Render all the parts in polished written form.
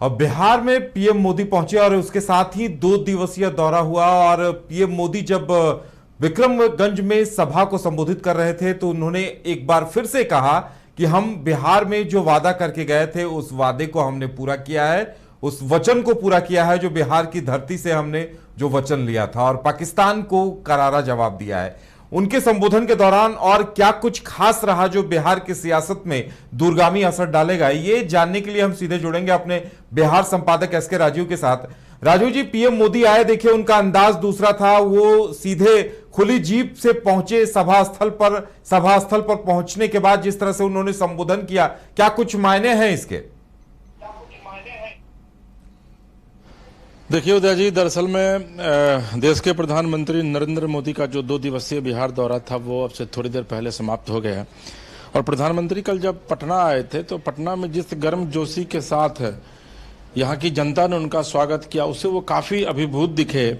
और बिहार में पीएम मोदी पहुंचे और उसके साथ ही 2 दिवसीय दौरा हुआ। और पीएम मोदी जब विक्रमगंज में सभा को संबोधित कर रहे थे तो उन्होंने एक बार फिर से कहा कि हम बिहार में जो वादा करके गए थे उस वादे को हमने पूरा किया है, उस वचन को पूरा किया है जो बिहार की धरती से हमने जो वचन लिया था, और पाकिस्तान को करारा जवाब दिया है। उनके संबोधन के दौरान और क्या कुछ खास रहा जो बिहार की सियासत में दूरगामी असर डालेगा, ये जानने के लिए हम सीधे जुड़ेंगे अपने बिहार संपादक एसके राजीव के साथ। राजीव जी, पीएम मोदी आए, देखिए उनका अंदाज दूसरा था। वो सीधे खुली जीप से पहुंचे सभा स्थल पर पहुंचने के बाद जिस तरह से उन्होंने संबोधन किया, क्या कुछ मायने हैं इसके? देखिए उदय जी, दरअसल में देश के प्रधानमंत्री नरेंद्र मोदी का जो 2 दिवसीय बिहार दौरा था वो अब से थोड़ी देर पहले समाप्त हो गया। और प्रधानमंत्री कल जब पटना आए थे तो पटना में जिस गर्मजोशी के साथ यहाँ की जनता ने उनका स्वागत किया उससे वो काफ़ी अभिभूत दिखे।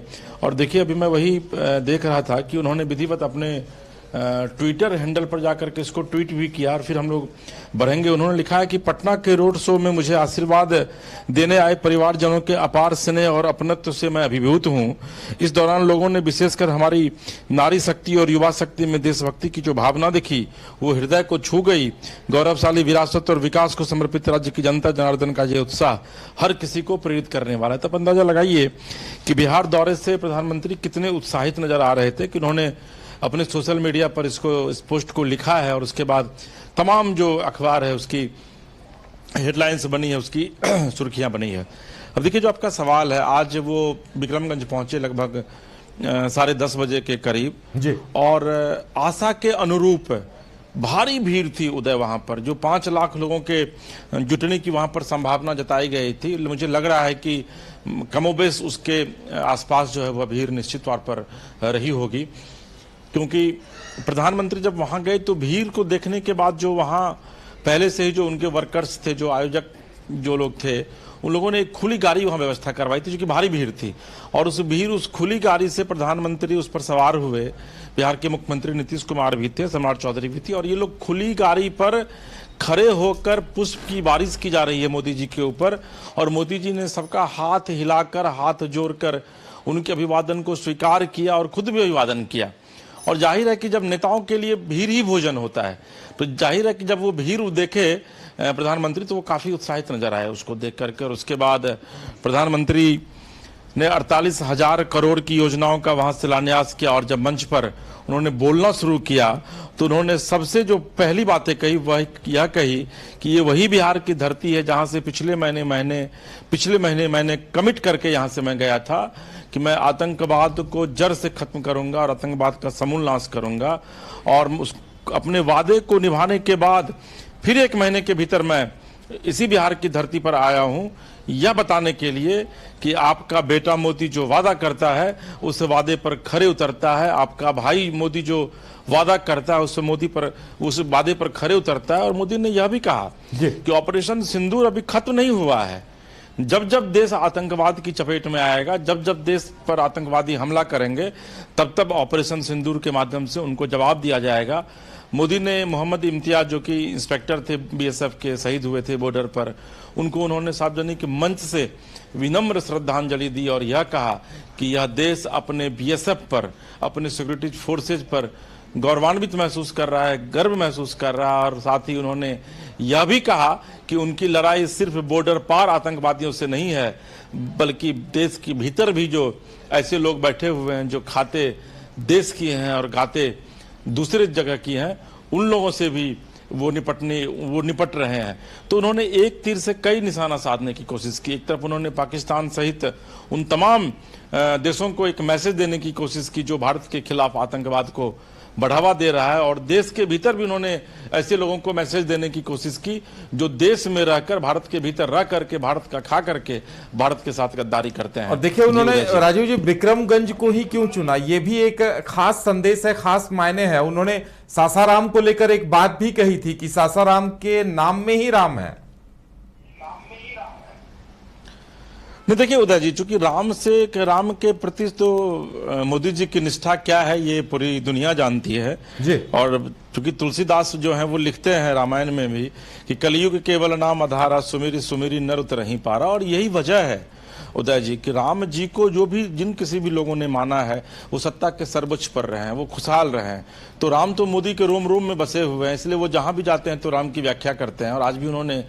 और देखिए अभी मैं वही देख रहा था कि उन्होंने विधिवत अपने ट्विटर हैंडल पर जाकर के इसको ट्वीट भी किया और फिर हम लोग बढ़ेंगे। उन्होंने लिखा है कि पटना के रोड शो में मुझे आशीर्वाद देने आए परिवारजनों के अपार स्नेह और अपनत्व से मैं अभिभूत हूँ। इस दौरान लोगों ने विशेषकर हमारी नारी शक्ति और युवा शक्ति में देशभक्ति की जो भावना दिखी वो हृदय को छू गई। गौरवशाली विरासत और विकास को समर्पित राज्य की जनता जनार्दन का ये उत्साह हर किसी को प्रेरित करने वाला है। तब अंदाजा लगाइए कि बिहार दौरे से प्रधानमंत्री कितने उत्साहित नजर आ रहे थे कि उन्होंने अपने सोशल मीडिया पर इस पोस्ट को लिखा है और उसके बाद तमाम जो अखबार है उसकी हेडलाइंस बनी है, उसकी सुर्खियां बनी है। अब देखिए जो आपका सवाल है, आज वो विक्रमगंज पहुंचे लगभग 10:30 बजे के करीब जी। और आशा के अनुरूप भारी भीड़ थी उदय वहां पर, जो 5 लाख लोगों के जुटने की वहां पर संभावना जताई गई थी। मुझे लग रहा है कि कमोबेश उसके आसपास जो है वह भीड़ निश्चित तौर पर रही होगी, क्योंकि प्रधानमंत्री जब वहां गए तो भीड़ को देखने के बाद जो वहां पहले से ही जो उनके वर्कर्स थे, जो आयोजक जो लोग थे, उन लोगों ने एक खुली गाड़ी वहां व्यवस्था करवाई थी, जो कि भारी भीड़ थी। और उस खुली गाड़ी से प्रधानमंत्री उस पर सवार हुए। बिहार के मुख्यमंत्री नीतीश कुमार भी थे, सम्राट चौधरी भी थी, और ये लोग खुली गाड़ी पर खड़े होकर पुष्प की बारिश की जा रही है मोदी जी के ऊपर। और मोदी जी ने सबका हाथ हिलाकर, हाथ जोड़कर उनके अभिवादन को स्वीकार किया और खुद भी अभिवादन किया। और जाहिर है कि जब नेताओं के लिए भीड़ ही भोजन होता है, तो जाहिर है कि जब वो भीड़ देखे प्रधानमंत्री तो वो काफ़ी उत्साहित नजर आए उसको देख करके। और उसके बाद प्रधानमंत्री ने 48,000 करोड़ की योजनाओं का वहां शिलान्यास किया। और जब मंच पर उन्होंने बोलना शुरू किया तो उन्होंने सबसे जो पहली बातें कही वह यह कही कि ये वही बिहार की धरती है जहां से पिछले महीने मैंने कमिट करके यहां से मैं गया था कि मैं आतंकवाद को जड़ से खत्म करूंगा और आतंकवाद का समूल नाश करूंगा। और अपने वादे को निभाने के बाद फिर 1 महीने के भीतर मैं इसी बिहार की धरती पर आया हूं यह बताने के लिए कि आपका बेटा मोदी जो वादा करता है उस वादे पर खरे उतरता है, आपका भाई मोदी जो वादा करता है उस वादे पर खरे उतरता है। और मोदी ने यह भी कहा कि ऑपरेशन सिंदूर अभी खत्म नहीं हुआ है। जब जब देश आतंकवाद की चपेट में आएगा, जब जब देश पर आतंकवादी हमला करेंगे, तब तब ऑपरेशन सिंदूर के माध्यम से उनको जवाब दिया जाएगा। मोदी ने मोहम्मद इम्तियाज जो कि इंस्पेक्टर थे बीएसएफ के, शहीद हुए थे बॉर्डर पर, उन्होंने सार्वजनिक मंच से विनम्र श्रद्धांजलि दी और यह कहा कि यह देश अपने बीएसएफ पर, अपने सिक्योरिटी फोर्सेज पर गौरवान्वित महसूस कर रहा है, गर्व महसूस कर रहा है। और साथ ही उन्होंने यह भी कहा कि उनकी लड़ाई सिर्फ बॉर्डर पार आतंकवादियों से नहीं है, बल्कि देश के भीतर भी जो ऐसे लोग बैठे हुए हैं जो खाते देश की हैं और गाते दूसरे जगह की हैं, उन लोगों से भी वो निपट रहे हैं। तो उन्होंने एक तीर से कई निशाना साधने की कोशिश की। एक तरफ उन्होंने पाकिस्तान सहित उन तमाम देशों को एक मैसेज देने की कोशिश की जो भारत के खिलाफ आतंकवाद को बढ़ावा दे रहा है, और देश के भीतर भी उन्होंने ऐसे लोगों को मैसेज देने की कोशिश की जो देश में रहकर, भारत के भीतर रह करके, भारत का खा करके भारत के साथ गद्दारी करते हैं। और देखिए उन्होंने राजीव जी विक्रमगंज को ही क्यों चुना, ये भी एक खास संदेश है, खास मायने है। उन्होंने सासाराम को लेकर एक बात भी कही थी कि सासाराम के नाम में ही राम है। नहीं, देखिए उदय जी, चूंकि राम के प्रति तो मोदी जी की निष्ठा क्या है ये पूरी दुनिया जानती है जी। और चूंकि तुलसीदास जो है वो लिखते हैं रामायण में भी कि कलयुग केवल नाम आधारा, सुमिरी सुमिरी नर उतरहि पारा। और यही वजह है उदय जी कि राम जी को जो भी जिन किसी भी लोगों ने माना है वो सत्ता के सर्वोच्च पर रहे हैं, वो खुशहाल रहे हैं। तो राम तो मोदी के रोम रोम में बसे हुए हैं, इसलिए वो जहां भी जाते हैं तो राम की व्याख्या करते हैं। और आज भी उन्होंने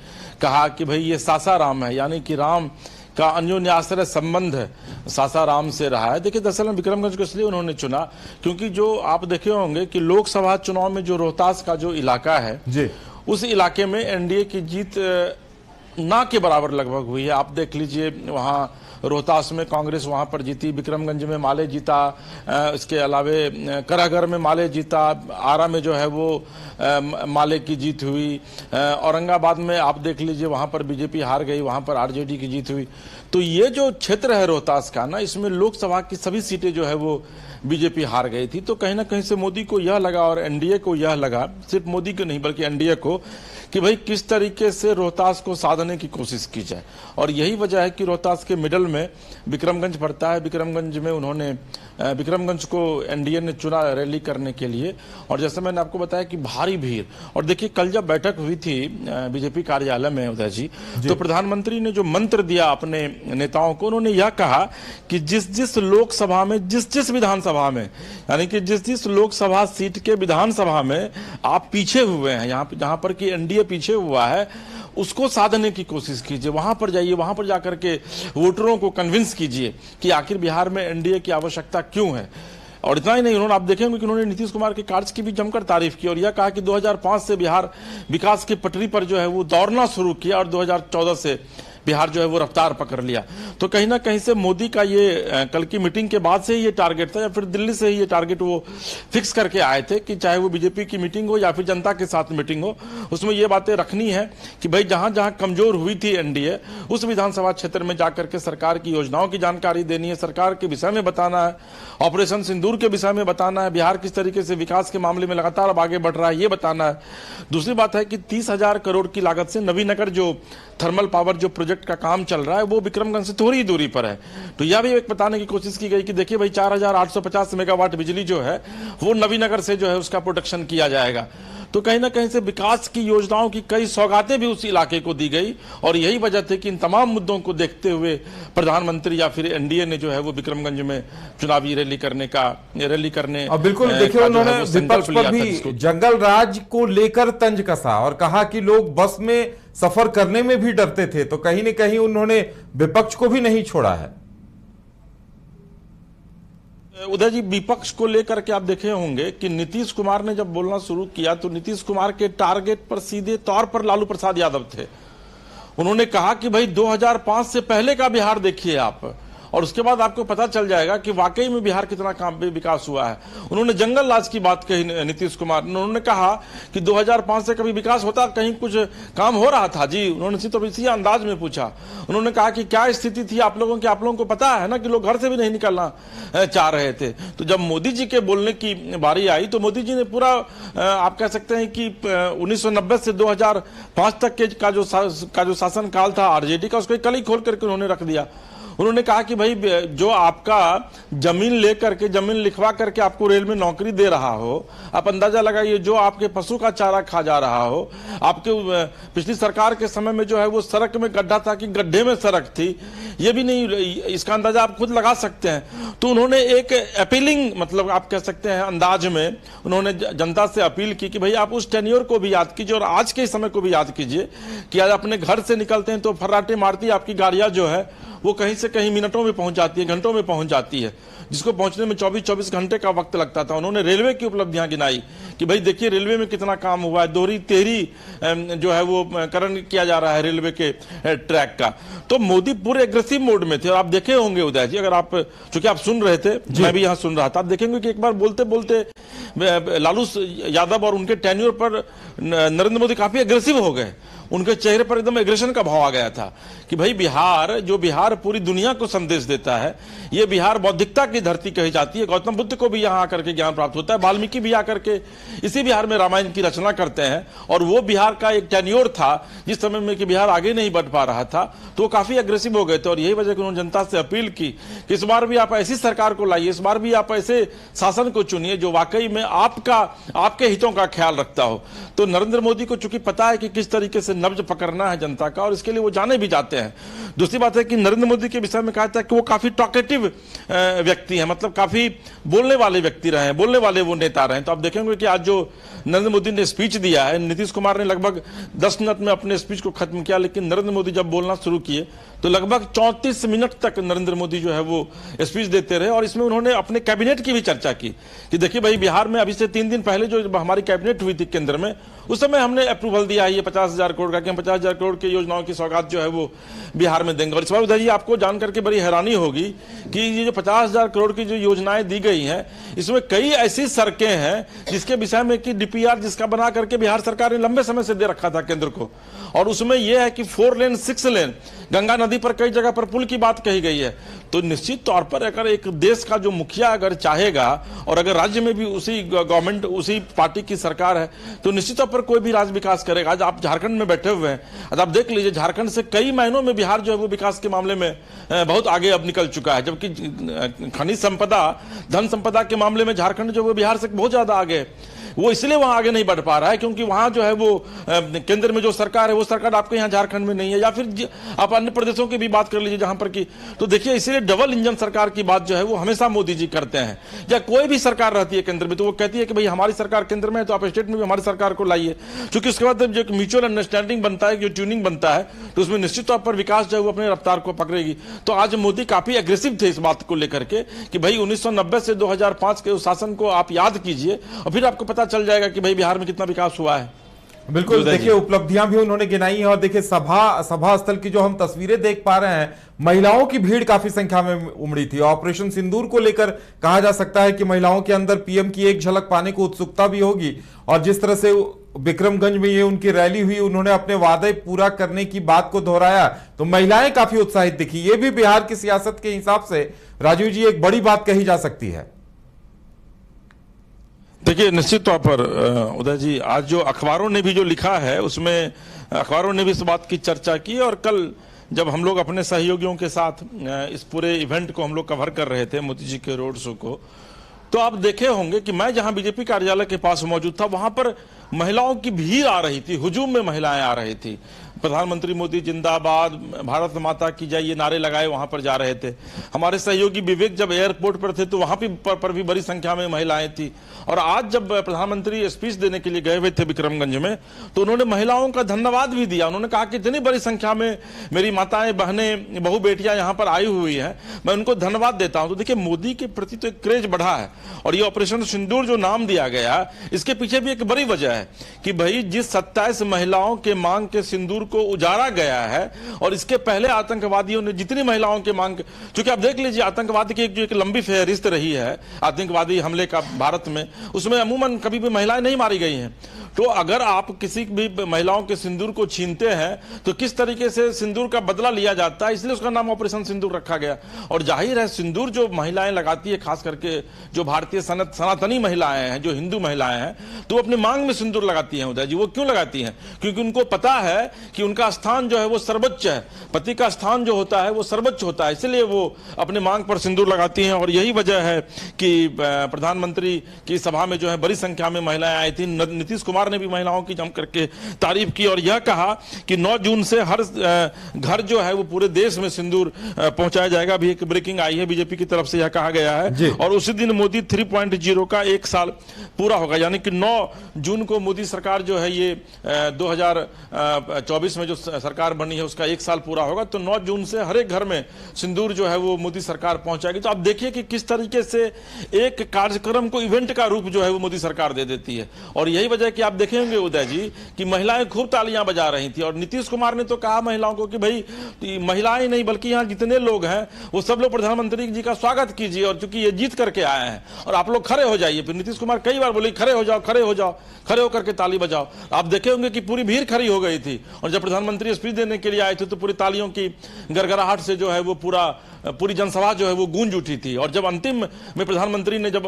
कहा कि भाई ये सासाराम है, यानी कि राम का अन्योन्याश्रय संबंध सासाराम से रहा है। देखिए दरअसल में विक्रमगंज को इसलिए उन्होंने चुना क्योंकि जो आप देखे होंगे कि लोकसभा चुनाव में जो रोहतास का जो इलाका है जी, उस इलाके में एनडीए की जीत ना के बराबर लगभग हुई है। आप देख लीजिए वहां रोहतास में कांग्रेस वहां पर जीती, विक्रमगंज में माले जीता, इसके अलावे करागर में माले जीता, आरा में जो है वो माले की जीत हुई, औरंगाबाद में आप देख लीजिए वहां पर बीजेपी हार गई, वहां पर आरजेडी की जीत हुई। तो ये जो क्षेत्र है रोहतास का ना, इसमें लोकसभा की सभी सीटें जो है वो बीजेपी हार गई थी। तो कहीं ना कहीं से मोदी को यह लगा और एनडीए को यह लगा, सिर्फ मोदी को नहीं बल्कि एनडीए को, कि भाई किस तरीके से रोहतास को साधने की कोशिश की जाए। और यही वजह है कि रोहतास के मिडल में विक्रमगंज पड़ता है। विक्रमगंज में उन्होंने विक्रमगंज को एनडीए ने चुना रैली करने के लिए। और जैसे मैंने आपको बताया कि भारी भीड़, और देखिए कल जब बैठक हुई थी बीजेपी कार्यालय में उदय जी, तो प्रधानमंत्री ने जो मंत्र दिया अपने नेताओं को, उन्होंने यह कहा कि जिस लोकसभा में, जिस विधानसभा में, यानी कि जिस लोकसभा सीट के विधानसभा में आप पीछे हुए हैं, जहां पर कि एनडीए पीछे हुआ है, उसको साधने की कोशिश कीजिए। वहां पर जाइए, वहां पर जाकर के वोटरों को कन्विंस कीजिए कि आखिर बिहार में एनडीए की आवश्यकता क्यों है। और इतना ही नहीं, उन्होंने, आप देखेंगे कि उन्होंने नीतीश कुमार के कार्य की भी जमकर तारीफ की और यह कहा कि 2005 से बिहार विकास की पटरी पर जो है वो दौड़ना शुरू किया और 2014 से बिहार जो है वो रफ्तार पकड़ लिया। तो कहीं ना कहीं से मोदी का ये कल की मीटिंग के बाद से ही ये टारगेट था, या फिर दिल्ली से ही ये टारगेट वो फिक्स करके आए थे कि चाहे वो बीजेपी की मीटिंग हो या फिर जनता के साथ मीटिंग हो, उसमें ये बातें रखनी है कि भाई जहां जहां कमजोर हुई थी एनडीए, उस विधानसभा क्षेत्र में जाकर के सरकार की योजनाओं की जानकारी देनी है, सरकार के विषय में बताना है, ऑपरेशन सिंदूर के विषय में बताना है, बिहार किस तरीके से विकास के मामले में लगातार अब आगे बढ़ रहा है ये बताना है। दूसरी बात है कि 30,000 करोड़ की लागत से नवीनगर जो थर्मल पावर जो प्रोजेक्ट का काम चल रहा है वो विक्रमगंज से थोड़ी ही दूरी पर है। तो यह भी एक बताने की कोशिश की गई कि देखिए भाई 4,850 मेगावाट बिजली जो है वो नवीनगर से जो है उसका प्रोडक्शन किया जाएगा। तो कहीं ना कहीं से विकास की योजनाओं की कई सौगातें भी उस इलाके को दी गई और यही वजह थी कि इन तमाम मुद्दों को देखते हुए प्रधानमंत्री या फिर एनडीए ने जो है वो विक्रमगंज में चुनावी रैली करने बिल्कुल देखिए उन्होंने विपक्ष पर भी जंगल राज को लेकर तंज कसा और कहा कि लोग बस में सफर करने में भी डरते थे। तो कहीं न कहीं उन्होंने विपक्ष को भी नहीं छोड़ा है। उदय जी, विपक्ष को लेकर के आप देखे होंगे कि नीतीश कुमार ने जब बोलना शुरू किया तो नीतीश कुमार के टारगेट पर सीधे तौर पर लालू प्रसाद यादव थे। उन्होंने कहा कि भाई 2005 से पहले का बिहार देखिए आप, और उसके बाद आपको पता चल जाएगा कि वाकई में बिहार कितना काम विकास हुआ है। उन्होंने जंगल राज की बात कही नीतीश कुमार ने, उन्होंने कहा कि 2005 से कभी विकास होता, कहीं कुछ काम हो रहा था जी। उन्होंने तो इसी अंदाज में पूछा। उन्होंने कहा कि क्या स्थिति थी आप लोगों की, आप लोगों को पता है ना कि लोग घर से भी नहीं निकलना चाह रहे थे। तो जब मोदी जी के बोलने की बारी आई तो मोदी जी ने पूरा आप कह सकते हैं कि 1990 से 2005 तक के का जो शासन काल था आरजेडी का, उसको कल ही खोल करके उन्होंने रख दिया। उन्होंने कहा कि भाई जो आपका जमीन लेकर के, जमीन लिखवा करके आपको रेल में नौकरी दे रहा हो, आप अंदाजा लगाइए, जो आपके पशु का चारा खा जा रहा हो, आपके पिछली सरकार के समय में जो है वो सड़क में गड्ढा था कि गड्ढे में सड़क थी, ये भी नहीं, इसका अंदाजा आप खुद लगा सकते हैं। तो उन्होंने एक अपीलिंग, मतलब आप कह सकते हैं अंदाज में उन्होंने जनता से अपील की कि भाई आप उस टेन्योर को भी याद कीजिए और आज के समय को भी याद कीजिए कि आज अपने घर से निकलते हैं तो फर्राटे मारती आपकी गाड़ियां जो है वो कहीं से कहीं मिनटों में पहुंच जाती है, घंटों में पहुंच जाती है, जिसको पहुंचने में 24-24 घंटे का वक्त लगता था। उन्होंने रेलवे की उपलब्धियां गिनाई कि भाई देखिए रेलवे में कितना काम हुआ है, दोहरी तेहरी जो है वो करण किया जा रहा है रेलवे के ट्रैक का। तो मोदी पूरे एग्रेसिव मोड में थे और आप देखे होंगे उदय जी, अगर आप, चूंकि आप सुन रहे थे, मैं भी यहां सुन रहा था, आप देखेंगे कि एक बार बोलते बोलते लालू यादव और उनके टेन्योर पर नरेंद्र मोदी काफी एग्रेसिव हो गए। उनके चेहरे पर एकदम एग्रेशन का भाव आ गया था कि भाई बिहार, जो बिहार पूरी दुनिया को संदेश देता है, ये बिहार बौद्धिकता की धरती कही जाती है। गौतम बुद्ध को भी यहाँ आकर के ज्ञान प्राप्त होता है, वाल्मीकि भी आकर के इसी बिहार में रामायण की रचना करते हैं। और वो बिहार का एक टेन्योर था जिस समय में कि बिहार आगे नहीं बढ़ पा रहा था, तो वो काफी अग्रेसिव हो गए थे। और यही वजह कि उन्होंने जनता से अपील की कि इस बार भी आप ऐसी सरकार को लाइए, इस बार भी आप ऐसे शासन को चुनिए जो वाकई में आपके हितों का ख्याल रखता हो। तो नरेंद्र मोदी को चूंकि पता है कि किस तरीके से नब्ज पकड़ना है जनता का, और इसके लिए वो जाने भी जाते हैं। दूसरी बात है कि नरेंद्र मोदी के विषय में कहा था कि वो काफी टॉकेटिव व्यक्ति हैं, मतलब काफी बोलने वाले व्यक्ति रहे हैं, बोलने वाले वो नेता रहे हैं। तो आप देखेंगे कि आज जो नरेंद्र मोदी ने स्पीच दिया है, नीतीश कुमार ने लगभग 10 मिनट में अपने स्पीच को खत्म किया, लेकिन नरेंद्र मोदी जब बोलना शुरू किए तो लगभग 34 मिनट तक नरेंद्र मोदी जो है वो स्पीच देते रहे। और इसमें उन्होंने अपने कैबिनेट की भी चर्चा की कि देखिए भाई, बिहार में अभी से 3 दिन पहले जो हमारी कैबिनेट हुई थी केंद्र में, उस समय हमने अप्रूवल दिया है ये 50,000 करोड़ का, कि हम 50,000 करोड़ की योजनाओं की सौगात जो है वो बिहार में देंगे। और इस बार उधर ही आपको जान करके बड़ी हैरानी होगी कि ये जो 50,000 करोड़ की जो योजनाएं दी गई हैं, इसमें कई ऐसी सड़कें हैं जिसके विषय में कि डीपीआर जिसका बना करके बिहार सरकार ने लंबे समय से दे रखा था केंद्र को। और उसमें यह है कि 4 लेन 6 लेन गंगा नदी पर कई जगह पर पुल की बात कही गई है। तो निश्चित तौर पर अगर एक देश का जो मुखिया अगर चाहेगा, और अगर राज्य में भी उसी गवर्नमेंट, उसी पार्टी की सरकार है, तो निश्चित तौर पर कोई भी राज्य विकास करेगा। आज आप झारखंड में बैठे हुए हैं, आज आप देख लीजिए झारखंड से कई महीनों में बिहार जो है वो विकास के मामले में बहुत आगे अब निकल चुका है, जबकि खनिज संपदा, धन संपदा के मामले में झारखंड जो है बिहार से बहुत ज्यादा आगे है। वो इसलिए वहां आगे नहीं बढ़ पा रहा है क्योंकि वहां जो है वो केंद्र में जो सरकार है वो सरकार आपके यहाँ झारखंड में नहीं है, या फिर आप अन्य प्रदेशों की भी बात कर लीजिए जहां पर की। तो देखिए, इसलिए डबल इंजन सरकार की बात जो है वो हमेशा मोदी जी करते हैं। या कोई भी सरकार रहती है केंद्र में तो वो कहती है कि भाई हमारी सरकार केंद्र में है तो आप स्टेट में भी हमारी सरकार को लाइए, क्योंकि उसके बाद जो म्यूचुअल अंडरस्टैंडिंग बनता है, जो ट्यूनिंग बनता है, तो उसमें निश्चित तौर पर विकास जो है वो अपने रफ्तार को पकड़ेगी। तो आज मोदी काफी एग्रेसिव थे इस बात को लेकर के कि भाई 1990 से 2005 के उस शासन को आप याद कीजिए और फिर आपको पता चल जाएगा कि भाई बिहार में कितना विकास हुआ है। बिल्कुल, देखिए उपलब्धियां भी उन्होंने गिनाई है। और देखिए सभा स्थल की जो हम तस्वीरें देख पा रहे हैं, महिलाओं की भीड़ काफी संख्या में उमड़ी थी। ऑपरेशन सिंदूर को लेकर कहा जा सकता है कि महिलाओं के अंदर पीएम की एक झलक पाने को उत्सुकता भी होगी। और जिस तरह से विक्रमगंज में ये उनकी रैली हुई, उन्होंने अपने वादे पूरा करने की बात को दोहराया, तो महिलाएं काफी उत्साहित दिखी। ये भी बिहार की सियासत के हिसाब से राजीव जी एक बड़ी बात कही जा सकती है। देखिए, निश्चित तौर पर उदय जी, आज जो अखबारों ने भी जो लिखा है उसमें अखबारों ने भी इस बात की चर्चा की। और कल जब हम लोग अपने सहयोगियों के साथ इस पूरे इवेंट को हम लोग कवर कर रहे थे, मोदी जी के रोड शो को, तो आप देखे होंगे कि मैं जहां बीजेपी कार्यालय के पास मौजूद था वहां पर महिलाओं की भीड़ आ रही थी, हुजूम में महिलाएं आ रही थी। प्रधानमंत्री मोदी जिंदाबाद, भारत माता की जय, ये नारे लगाए वहां पर जा रहे थे। हमारे सहयोगी विवेक जब एयरपोर्ट पर थे तो वहां पर भी बड़ी संख्या में महिलाएं थी। और आज जब प्रधानमंत्री स्पीच देने के लिए गए हुए थे विक्रमगंज में, तो उन्होंने महिलाओं का धन्यवाद भी दिया। उन्होंने कहा कि इतनी बड़ी संख्या में मेरी माताएं, बहनें, बहू बेटियां यहाँ पर आई हुई हैं, मैं उनको धन्यवाद देता हूं। तो देखिए, मोदी के प्रति तो एक क्रेज बढ़ा है। और ये ऑपरेशन सिंदूर जो नाम दिया गया, इसके पीछे भी एक बड़ी वजह है कि भाई जिस 27 महिलाओं के मांग के सिंदूर को उजाड़ा गया है, और इसके पहले आतंकवादियों ने जितनी महिलाओं के मांग, क्योंकि आप देख लीजिए आतंकवाद की एक लंबी फहरिस्त रही है आतंकवादी हमले का भारत में, उसमें अमूमन कभी भी महिलाएं नहीं मारी गई हैं। तो अगर आप किसी भी महिलाओं के सिंदूर को छीनते हैं तो किस तरीके से सिंदूर का बदला लिया जाता है, इसलिए उसका नाम ऑपरेशन सिंदूर रखा गया। और जाहिर है सिंदूर जो महिलाएं लगाती है, खास करके जो भारतीय सनातनी महिलाएं हैं, जो हिंदू महिलाएं हैं, तो वो अपने मांग में सिंदूर लगाती हैं। उदय जी, वो क्यों लगाती हैं? क्योंकि उनको पता है कि उनका स्थान जो है वो सर्वोच्च है, पति का स्थान जो होता है वो सर्वोच्च होता है, इसलिए वो अपने मांग पर सिंदूर लगाती हैं। और यही वजह है कि प्रधानमंत्री की सभा में जो है बड़ी संख्या में महिलाएं आई थी। नीतीश कुमार ने भी महिलाओं की जम करके तारीफ की और यह कहा कि 9 जून से हर घर जो है वो पूरे देश में सिंदूर पहुंचाया जाएगा। अभी एक ब्रेकिंग आई है बीजेपी की तरफ से, यह कहा गया है। और उसी दिन मोदी 3.0 का 1 साल पूरा होगा, यानी कि 9 जून को मोदी सरकार जो है ये 2024 में जो सरकार बनी है उसका 1 साल पूरा होगा। तो 9 जून से हर एक घर में सिंदूर जो है वो मोदी सरकार पहुंचाएगी। तो आप देखिए कि किस तरीके से एक कार्यक्रम को इवेंट का रूप जो है वो मोदी सरकार दे देती है। और यही वजह कि आप आप देखेंगे उदय जी कि महिलाएं खूब तालियां बजा रही थी, और नीतीश कुमार ने तो कहा महिलाओं को कि भाई महिलाएं नहीं बल्कि यहाँ जितने लोग हैं वो सब लोग प्रधानमंत्री जी का स्वागत कीजिए, और चूंकि ये जीत करके आए हैं और आप लोग खड़े हो जाइए। फिर नीतीश कुमार कई बार बोले खड़े हो जाओ, खड़े हो जाओ, खड़े होकर के ताली बजाओ। आप देखे होंगे कि पूरी भीड़ खड़ी हो गई थी, और जब प्रधानमंत्री स्पीच देने के लिए आए थे तो पूरी तालियों की गड़गड़ाहट से जो है वो पूरी जनसभा जो है वो गूंज उठी थी। और जब अंतिम में प्रधानमंत्री ने जब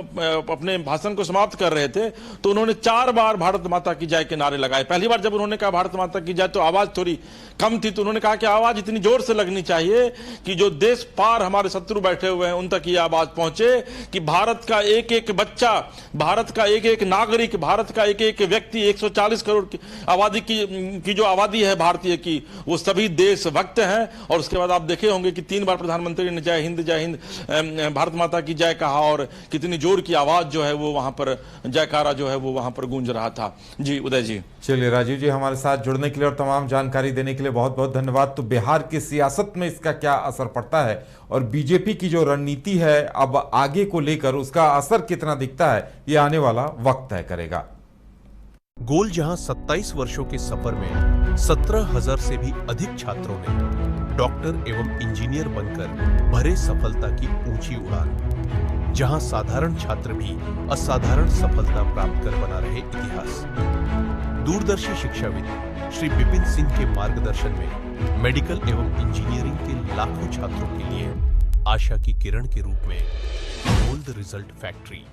अपने भाषण को समाप्त कर रहे थे तो उन्होंने 4 बार भारत माता की जय के नारे लगाए। पहली बार जब उन्होंने कहा भारत माता की जय तो आवाज थोड़ी कम थी, तो उन्होंने कहा कि आवाज इतनी जोर से लगनी चाहिए कि जो देश पार हमारे शत्रु बैठे हुए हैं उन तक ये आवाज पहुंचे कि भारत का एक एक बच्चा, भारत का एक एक नागरिक, भारत का एक एक व्यक्ति, 140 करोड़ की आबादी की जो आबादी है भारतीय की, वो सभी देशभक्त हैं। और उसके बाद आप देखे होंगे कि 3 बार प्रधानमंत्री ने जय हिंद भारत माता की जय कहा, और कितनी जोर की आवाज जो है वो वहां पर जयकारा जो है वो वहां पर गूंज रहा था। जी उदय जी। चलिए राजीव जी, हमारे साथ जुड़ने के लिए और तमाम जानकारी देने के लिए बहुत बहुत धन्यवाद। तो बिहार की सियासत में इसका क्या असर पड़ता है और बीजेपी की जो रणनीति है अब आगे को लेकर उसका असर कितना दिखता है, ये आने वाला वक्त तय करेगा। गोल जहां 27 वर्षों के सफर में 17,000 से भी अधिक छात्रों ने डॉक्टर एवं इंजीनियर बनकर भरे सफलता की ऊंची उड़ान, जहां साधारण छात्र भी असाधारण सफलता प्राप्त कर बना रहे इतिहास। दूरदर्शी शिक्षाविद श्री विपिन सिंह के मार्गदर्शन में मेडिकल एवं इंजीनियरिंग के लाखों छात्रों के लिए आशा की किरण के रूप में गोल्ड रिजल्ट फैक्ट्री